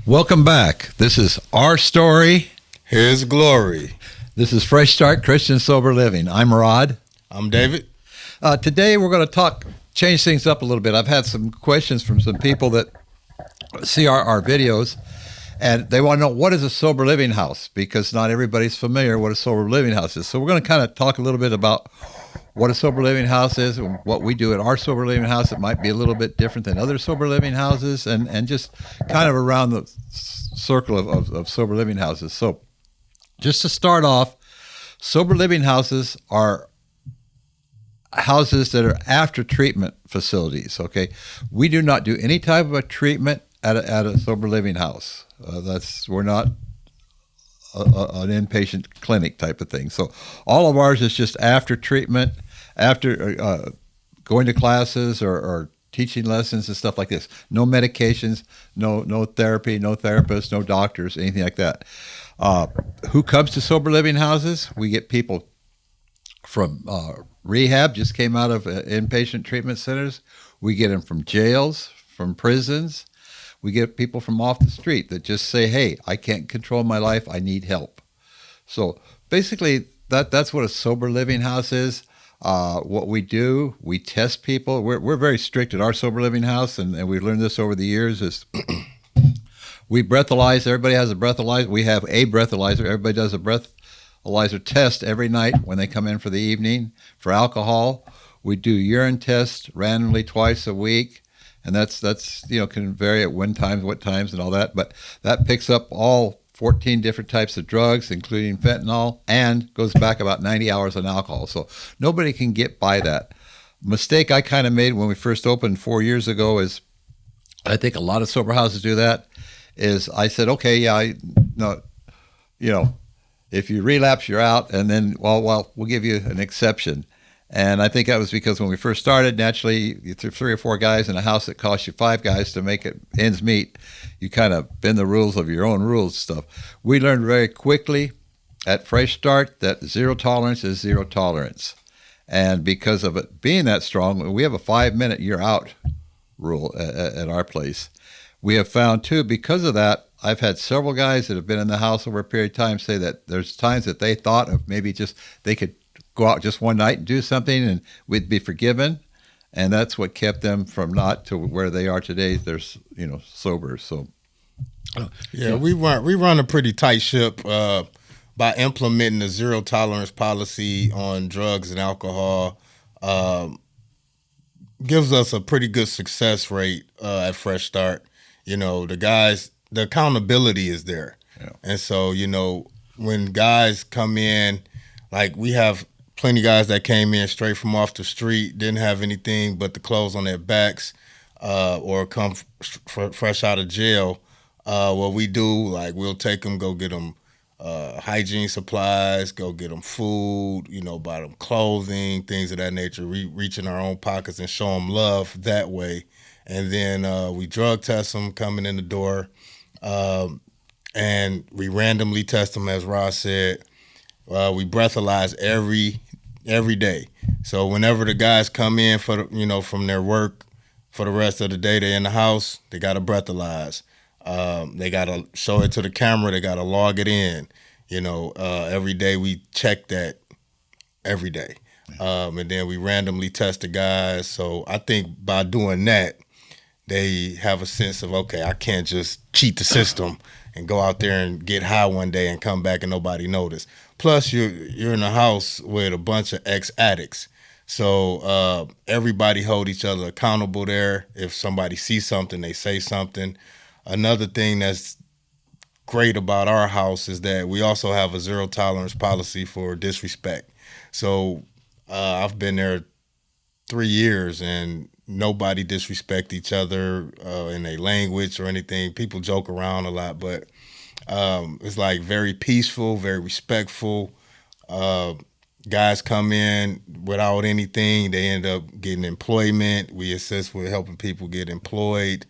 Welcome back. This is Our Story. His Glory. This is Fresh Start Christian Sober Living. I'm Rod. I'm David. Today we're going to change things up a little bit. I've had some questions from some people that see our videos, and they want to know, what is a sober living house? Because not everybody's familiar what a sober living house is. So we're going to kind of talk a little bit about what a sober living house is and what we do at our sober living house. It might be a little bit different than other sober living houses, and just kind of around the circle of sober living houses. So just to start off, sober living houses are houses that are after treatment facilities. Okay, we do not do any type of a treatment at a sober living house. We're not an inpatient clinic type of thing. So all of ours is just after treatment, after going to classes or teaching lessons and stuff like this. No medications, no therapy, no therapists, no doctors, anything like that. Who comes to sober living houses? We get people from rehab, just came out of inpatient treatment centers. We get them from jails, from prisons. We get people from off the street that just say, hey, I can't control my life, I need help. So basically, that's what a sober living house is. What we do, we test people. We're very strict at our sober living house, and we've learned this over the years, is we breathalyze. Everybody has a breathalyzer. We have a breathalyzer. Everybody does a breathalyzer test every night when they come in for the evening. For alcohol, we do urine tests randomly twice a week. And that's can vary at what times and all that, but that picks up all 14 different types of drugs, including fentanyl, and goes back about 90 hours on alcohol. So nobody can get by that. Mistake I kind of made when we first opened 4 years ago is, I think a lot of sober houses do that, is I said, okay, yeah, if you relapse, you're out, and then, well, we'll give you an exception. And I think that was because when we first started, naturally, you threw 3 or 4 guys in a house that cost you 5 guys to make it ends meet. You kind of bend the rules of your own rules stuff. We learned very quickly at Fresh Start that zero tolerance is zero tolerance. And because of it being that strong, we have a 5-minute you're out rule at our place. We have found, too, because of that, I've had several guys that have been in the house over a period of time say that there's times that they thought of maybe just they could go out just one night and do something and we'd be forgiven, and that's what kept them from not to where they are today. They're sober. So yeah, we run a pretty tight ship by implementing the zero tolerance policy on drugs and alcohol. Gives us a pretty good success rate at Fresh Start. The guys, the accountability is there. Yeah. And so when guys come in, like we have plenty of guys that came in straight from off the street, didn't have anything but the clothes on their backs, or come fresh out of jail. What we do, like we'll take them, go get them hygiene supplies, go get them food, buy them clothing, things of that nature, reach in our own pockets and show them love that way. And then we drug test them coming in the door, and we randomly test them, as Ross said. We breathalyze every day. So whenever the guys come in from their work for the rest of the day, they're in the house, they got to breathalyze. They got to show it to the camera. They got to log it in. Every day we check that every day. And then we randomly test the guys. So I think by doing that, they have a sense of, okay, I can't just cheat the system and go out there and get high one day and come back and nobody notice. Plus, you're in a house with a bunch of ex-addicts. So everybody hold each other accountable there. If somebody sees something, they say something. Another thing that's great about our house is that we also have a zero tolerance policy for disrespect. So I've been there 3 years and nobody disrespect each other in their language or anything. People joke around a lot, but it's like very peaceful, very respectful. Guys come in without anything. They end up getting employment. We assist with helping people get employed,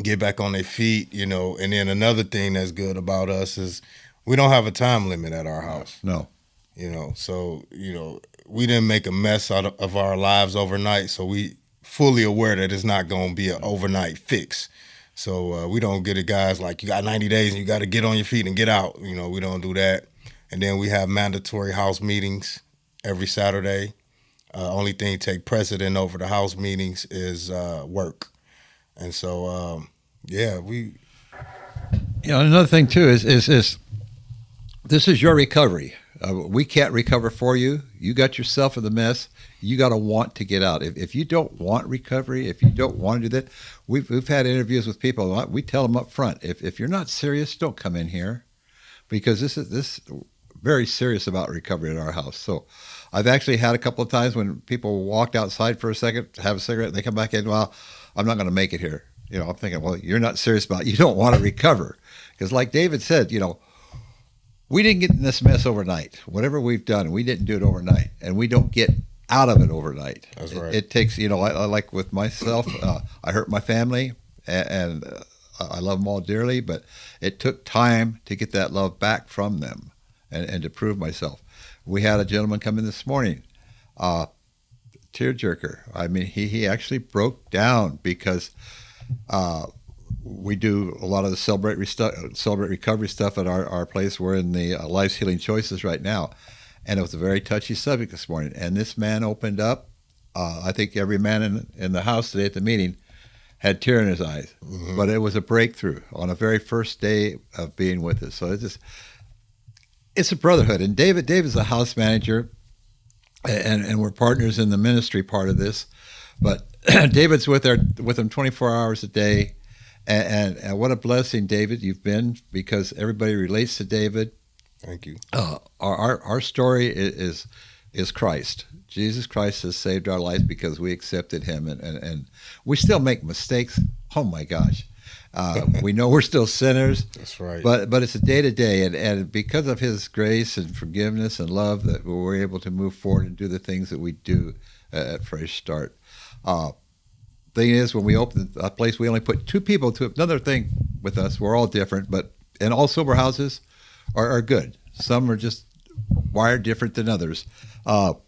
get back on their feet, And then another thing that's good about us is we don't have a time limit at our house. No. So, we didn't make a mess out of our lives overnight. So we fully aware that it's not going to be an overnight fix. So we don't get it guys like you got 90 days and you got to get on your feet and get out. You know, we don't do that. And then we have mandatory house meetings every Saturday. Only thing take precedent over the house meetings is work. And so, yeah, we. Another thing too is this is your recovery. We can't recover for you. You got yourself in the mess. You got to want to get out. If you don't want recovery, if you don't want to do that, we've had interviews with people. We tell them up front, if you're not serious, don't come in here, because this very serious about recovery at our house. So I've actually had a couple of times when people walked outside for a second, have a cigarette, they come back in, well, I'm not going to make it here. I'm thinking, well, you're not serious about it. You don't want to recover. Because like David said, we didn't get in this mess overnight. Whatever we've done, we didn't do it overnight. And we don't get out of it overnight. That's right. It takes, I like with myself, I hurt my family, and I love them all dearly, but it took time to get that love back from them. And to prove myself. We had a gentleman come in this morning, tearjerker. I mean, he actually broke down because we do a lot of the celebrate recovery stuff at our place. We're in the Life's Healing Choices right now, and it was a very touchy subject this morning. And this man opened up. I think every man in the house today at the meeting had tear in his eyes, but it was a breakthrough on the very first day of being with us. So it's a brotherhood. And David's a house manager, and we're partners in the ministry part of this. But David's with them 24 hours a day. And what a blessing, David, you've been, because everybody relates to David. Thank you. Our story is Christ. Jesus Christ has saved our life because we accepted him. And we still make mistakes. Oh, my gosh. We know we're still sinners. That's right. But it's a day to day, and because of his grace and forgiveness and love, that we're able to move forward and do the things that we do at Fresh Start. Thing is, when we open a place, we only put 2 people to it. Another thing with us, we're all different, and all sober houses are good. Some are just wired different than others.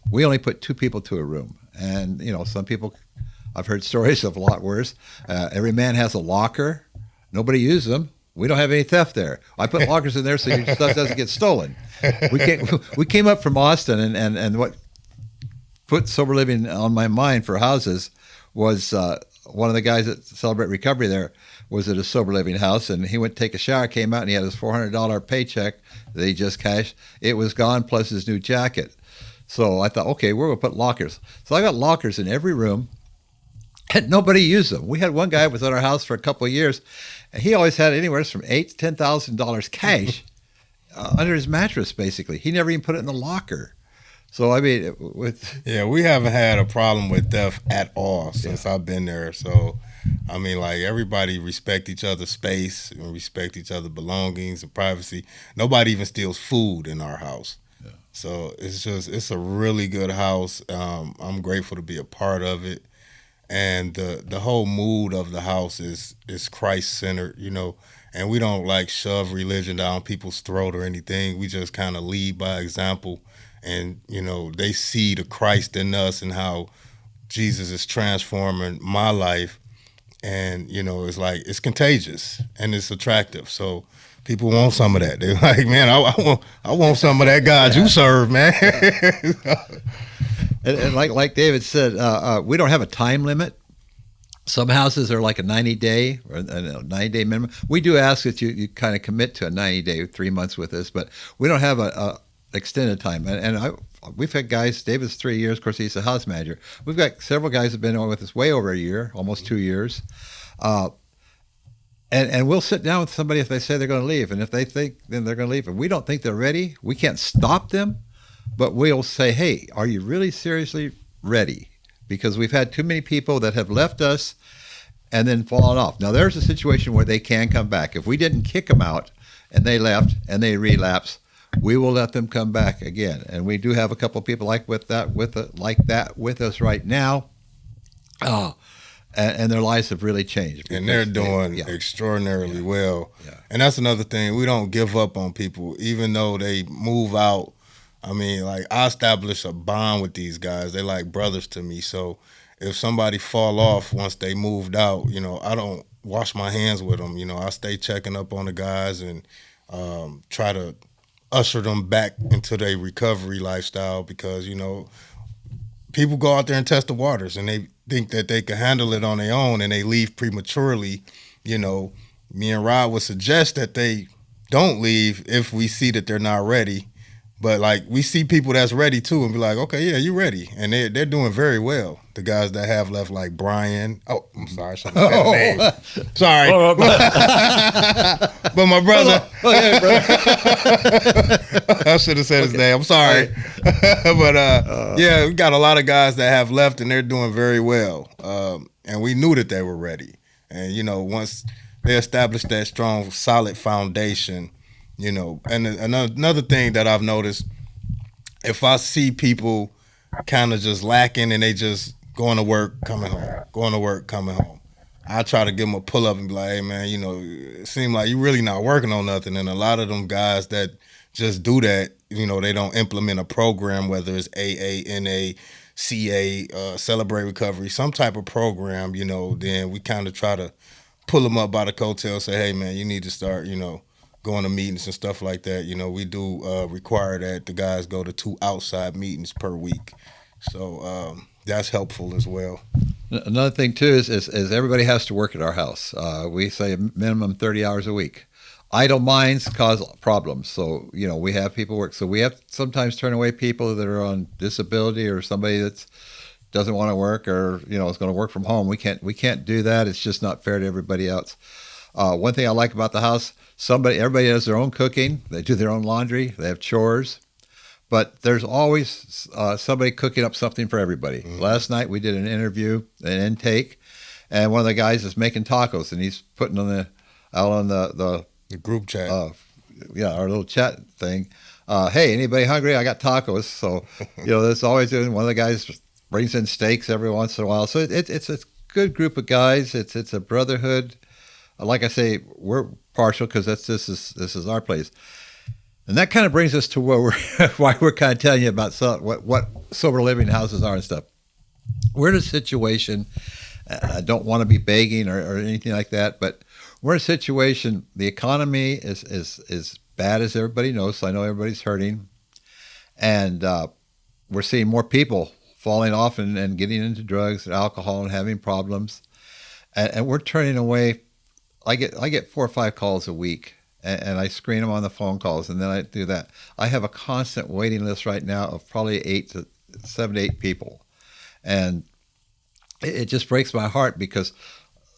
We only put 2 people to a room, and some people. I've heard stories of a lot worse. Every man has a locker. Nobody uses them. We don't have any theft there. I put lockers in there so your stuff doesn't get stolen. We came up from Austin, and what put sober living on my mind for houses was one of the guys at Celebrate Recovery there was at a sober living house, and he went to take a shower, came out, and he had his $400 paycheck that he just cashed. It was gone, plus his new jacket. So I thought, okay, we're going to put lockers. So I got lockers in every room. And nobody used them. We had one guy who was at our house for a couple of years, and he always had anywhere from $8,000 to $10,000 cash under his mattress. Basically, he never even put it in the locker. So I mean, we haven't had a problem with theft at all since I've been there. So I mean, like, everybody respect each other's space and respect each other's belongings and privacy. Nobody even steals food in our house. Yeah. So it's a really good house. I'm grateful to be a part of it. And the whole mood of the house is Christ-centered, and we don't like shove religion down people's throat or anything. We just kind of lead by example, and they see the Christ in us and how Jesus is transforming my life, and it's like it's contagious and it's attractive. So people want some of that. They're like, man, I want some of that God you serve, man. And like David said, we don't have a time limit. Some houses are like a 90-day or a 90-day minimum. We do ask that you kind of commit to a 90-day, 3 months with us, but we don't have a extended time. And we've had guys, David's 3 years, of course, he's a house manager. We've got several guys that have been on with us way over a year, almost 2 years. And we'll sit down with somebody if they say they're going to leave. And if they think, then they're going to leave. If we don't think they're ready, we can't stop them. But we'll say, hey, are you really seriously ready? Because we've had too many people that have left us and then fallen off. Now, there's a situation where they can come back. If we didn't kick them out and they left and they relapse, we will let them come back again. And we do have a couple of people like that with us right now. And their lives have really changed. And they're doing extraordinarily well. Yeah. And that's another thing. We don't give up on people, even though they move out. I mean, like, I establish a bond with these guys. They're like brothers to me. So if somebody fall off once they moved out, I don't wash my hands with them. I stay checking up on the guys and try to usher them back into their recovery lifestyle because, people go out there and test the waters and they think that they can handle it on their own and they leave prematurely. Me and Rod would suggest that they don't leave if we see that they're not ready. But like we see people that's ready too and be like, okay, yeah, you ready. And they're doing very well. The guys that have left, like Brian. Oh, I'm sorry. I shouldn't have said the name. Sorry. But my brother. Okay, brother. I should have said his name. I'm sorry. But yeah, we got a lot of guys that have left and they're doing very well. And we knew that they were ready. And, once they established that strong, solid foundation, and another thing that I've noticed, if I see people kind of just lacking and they just going to work, coming home, I try to give them a pull up and be like, hey man, it seems like you really not working on nothing. And a lot of them guys that just do that, they don't implement a program, whether it's AA, NA, CA, Celebrate Recovery, some type of program, then we kind of try to pull them up by the coattail, say, hey man, you need to start, going to meetings and stuff like that. We do require that the guys go to 2 outside meetings per week. So that's helpful as well. Another thing too is everybody has to work at our house. We say minimum 30 hours a week. Idle minds cause problems. So, we have people work. So we have to sometimes turn away people that are on disability or somebody that doesn't want to work or, is going to work from home. We can't do that. It's just not fair to everybody else. One thing I like about the house, everybody has their own cooking. They do their own laundry. They have chores. But there's always somebody cooking up something for everybody. Mm-hmm. Last night we did an intake, and one of the guys is making tacos, and he's putting out on the group chat. Our little chat thing. Hey, anybody hungry? I got tacos. So, that's always doing. One of the guys brings in steaks every once in a while. So it's a good group of guys. It's a brotherhood. Like I say, we're partial because this is our place. And that kind of brings us to why we're kind of telling you about what sober living houses are and stuff. We're in a situation, I don't want to be begging or anything like that, but we're in a situation, the economy is bad as everybody knows, so I know everybody's hurting. And we're seeing more people falling off and getting into drugs and alcohol and having problems. And we're turning away, I get 4 or 5 calls a week. And I screen them on the phone calls, and then I do that. I have a constant waiting list right now of probably 7 to 8 people. And it just breaks my heart because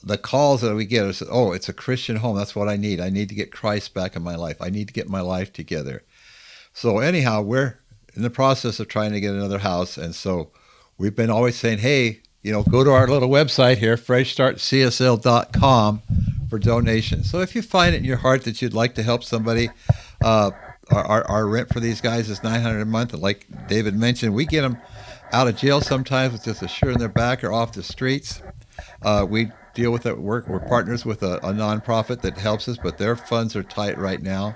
the calls that we get are, oh, it's a Christian home. That's what I need. I need to get Christ back in my life. I need to get my life together. So anyhow, we're in the process of trying to get another house. And so we've been always saying, hey, go to our little website here, freshstartcsl.com. for donations. So if you find it in your heart that you'd like to help somebody, our rent for these guys is $900 a month. And like David mentioned, we get them out of jail sometimes with just a shirt in their back or off the streets. We deal with it. We're partners with a nonprofit that helps us, but their funds are tight right now.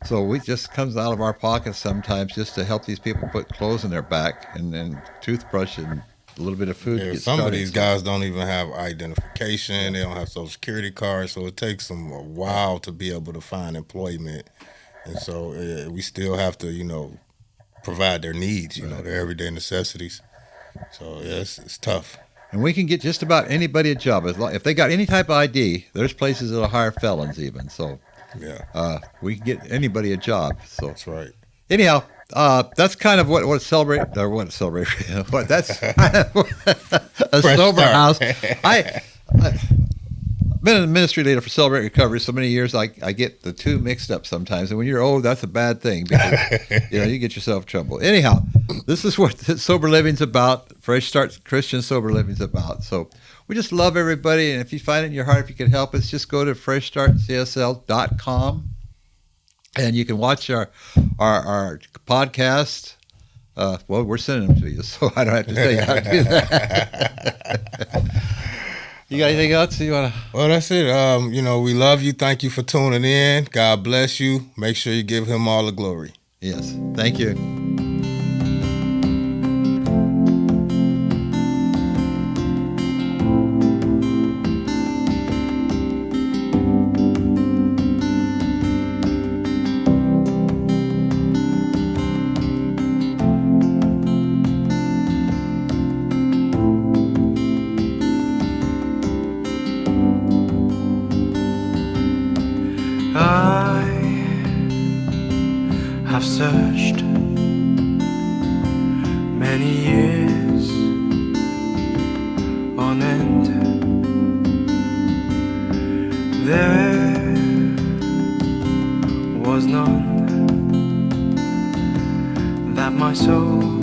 So we just comes out of our pockets sometimes just to help these people put clothes in their back and toothbrush and a little bit of food. Yeah, some of these guys don't even have identification. They don't have social security cards, so it takes them a while to be able to find employment. And so we still have to, provide their needs, their everyday necessities. So yeah, it's tough. And we can get just about anybody a job if they got any type of ID. There's places that'll hire felons even. So yeah, we can get anybody a job. So that's right. Anyhow. That's kind of what celebrate. What that's a sober house. I've been a ministry leader for Celebrate Recovery so many years. I get the two mixed up sometimes, and when you're old, that's a bad thing because you get yourself in trouble. Anyhow, this is what sober living's about. Fresh Start Christian Sober Living's about. So we just love everybody, and if you find it in your heart, if you can help us, just go to freshstartcsl.com. And you can watch our podcast. Well, we're sending them to you, so I don't have to tell you how to do that. You got anything else you want to? Well, that's it. We love you. Thank you for tuning in. God bless you. Make sure you give him all the glory. Yes. Thank you. have searched many years on end. There was none that my soul